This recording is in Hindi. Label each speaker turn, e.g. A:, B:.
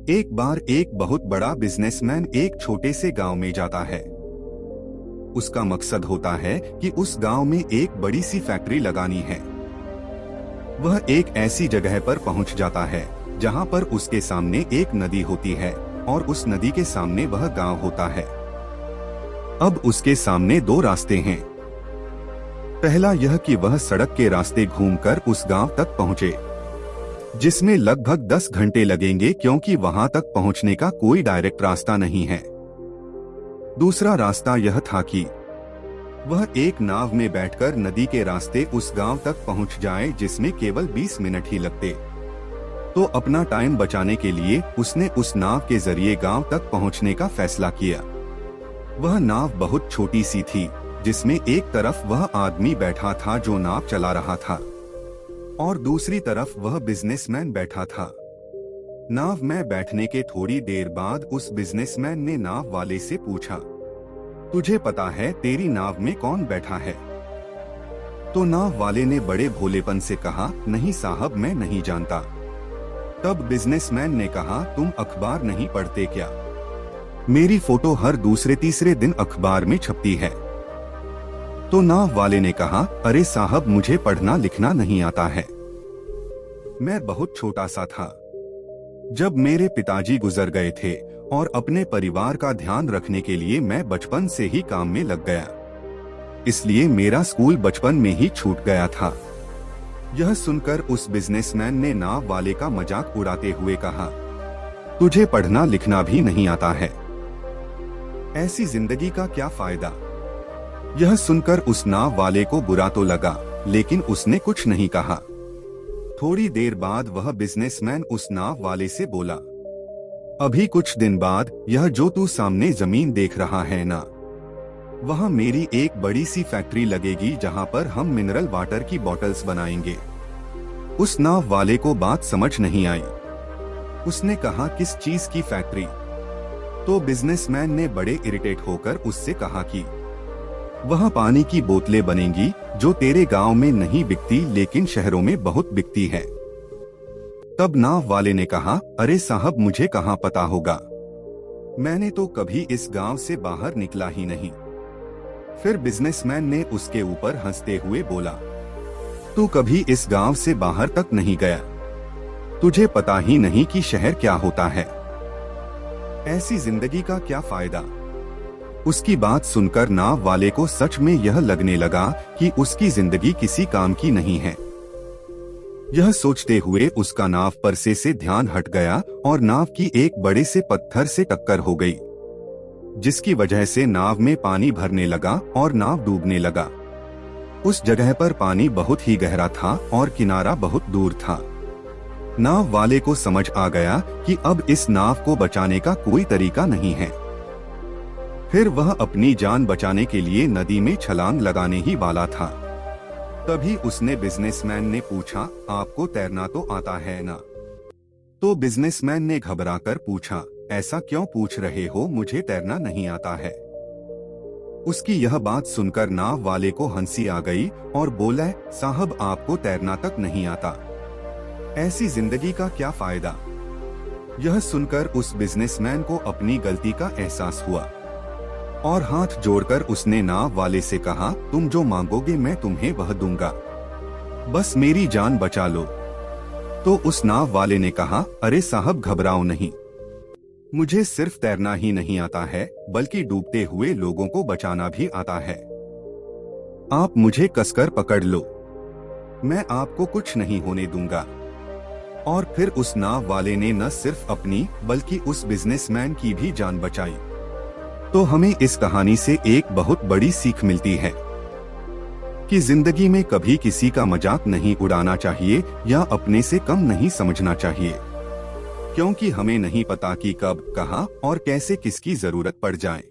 A: एक बार एक बहुत बड़ा बिजनेसमैन एक छोटे से गांव में जाता है। उसका मकसद होता है कि उस गांव में एक बड़ी सी फैक्ट्री लगानी है। वह एक ऐसी जगह पर पहुंच जाता है जहां पर उसके सामने एक नदी होती है और उस नदी के सामने वह गांव होता है। अब उसके सामने दो रास्ते हैं। पहला यह कि वह सड़क के रास्ते घूमकर उस गांव तक पहुंचे, जिसमें लगभग 10 घंटे लगेंगे क्योंकि वहां तक पहुंचने का कोई डायरेक्ट रास्ता नहीं है। दूसरा रास्ता यह था कि वह एक नाव में बैठकर नदी के रास्ते उस गांव तक पहुंच जाए, जिसमें केवल 20 मिनट ही लगते। तो अपना टाइम बचाने के लिए उसने उस नाव के जरिए गांव तक पहुंचने का फैसला किया। वह नाव बहुत छोटी सी थी, जिसमें एक तरफ वह आदमी बैठा था जो नाव चला रहा था और दूसरी तरफ वह बिजनेसमैन बैठा था। नाव में बैठने के थोड़ी देर बाद उस बिजनेसमैन ने नाव वाले से पूछा, तुझे पता है तेरी नाव में कौन बैठा है? तो नाव वाले ने बड़े भोलेपन से कहा, नहीं साहब, मैं नहीं जानता। तब बिजनेसमैन ने कहा, तुम अखबार नहीं पढ़ते क्या? मेरी फोटो हर दूसरे तीसरे दिन अखबार में छपती है। तो नाव वाले ने कहा, अरे साहब, मुझे पढ़ना लिखना नहीं आता है। मैं बहुत छोटा सा था जब मेरे पिताजी गुजर गए थे और अपने परिवार का ध्यान रखने के लिए मैं बचपन से ही काम में लग गया, इसलिए मेरा स्कूल बचपन में ही छूट गया था। यह सुनकर उस बिजनेसमैन ने नाव वाले का मजाक उड़ाते हुए कहा, तुझे पढ़ना लिखना भी नहीं आता है, ऐसी जिंदगी का क्या फायदा? यह सुनकर उस नाव वाले को बुरा तो लगा, लेकिन उसने कुछ नहीं कहा। थोड़ी देर बाद वह बिजनेसमैन उस नाव वाले से बोला, अभी कुछ दिन बाद यह जो तू सामने जमीन देख रहा है ना, वहाँ मेरी एक बड़ी सी फैक्ट्री लगेगी जहाँ पर हम मिनरल वाटर की बॉटल्स बनाएंगे। उस नाव वाले को बात समझ नहीं आई। उसने कहा, किस चीज की फैक्ट्री? तो बिजनेसमैन ने बड़े इरिटेट होकर उससे कहा कि वहाँ पानी की बोतलें बनेंगी जो तेरे गांव में नहीं बिकती लेकिन शहरों में बहुत बिकती है। तब नाव वाले ने कहा, अरे साहब, मुझे कहाँ पता होगा, मैंने तो कभी इस गांव से बाहर निकला ही नहीं। फिर बिजनेसमैन ने उसके ऊपर हंसते हुए बोला, तू कभी इस गांव से बाहर तक नहीं गया, तुझे पता ही नहीं कि शहर क्या होता है, ऐसी जिंदगी का क्या फायदा? उसकी बात सुनकर नाव वाले को सच में यह लगने लगा कि उसकी जिंदगी किसी काम की नहीं है। यह सोचते हुए उसका नाव पर से ध्यान हट गया और नाव की एक बड़े से पत्थर से टक्कर हो गई, जिसकी वजह से नाव में पानी भरने लगा और नाव डूबने लगा। उस जगह पर पानी बहुत ही गहरा था और किनारा बहुत दूर था। नाव वाले को समझ आ गया कि अब इस नाव को बचाने का कोई तरीका नहीं है। फिर वह अपनी जान बचाने के लिए नदी में छलांग लगाने ही वाला था। तभी उसने बिजनेसमैन ने पूछा, आपको तैरना तो आता है ना? तो बिजनेसमैन ने घबराकर पूछा, ऐसा क्यों पूछ रहे हो, मुझे तैरना नहीं आता है। उसकी यह बात सुनकर नाव वाले को हंसी आ गई और बोला, साहब, आपको तैरना तक नहीं आता, ऐसी जिंदगी का क्या फायदा? यह सुनकर उस बिजनेसमैन को अपनी गलती का एहसास हुआ और हाथ जोड़कर उसने नाव वाले से कहा, तुम जो मांगोगे मैं तुम्हें वह दूंगा, बस मेरी जान बचा लो। तो उस नाव वाले ने कहा, अरे साहब, घबराओ नहीं, मुझे सिर्फ तैरना ही नहीं आता है बल्कि डूबते हुए लोगों को बचाना भी आता है। आप मुझे कसकर पकड़ लो, मैं आपको कुछ नहीं होने दूंगा। और फिर उस नाव वाले ने न सिर्फ अपनी बल्कि उस बिजनेसमैन की भी जान बचाई। तो हमें इस कहानी से एक बहुत बड़ी सीख मिलती है कि जिंदगी में कभी किसी का मजाक नहीं उड़ाना चाहिए या अपने से कम नहीं समझना चाहिए, क्योंकि हमें नहीं पता कि कब, कहां और कैसे किसकी जरूरत पड़ जाए।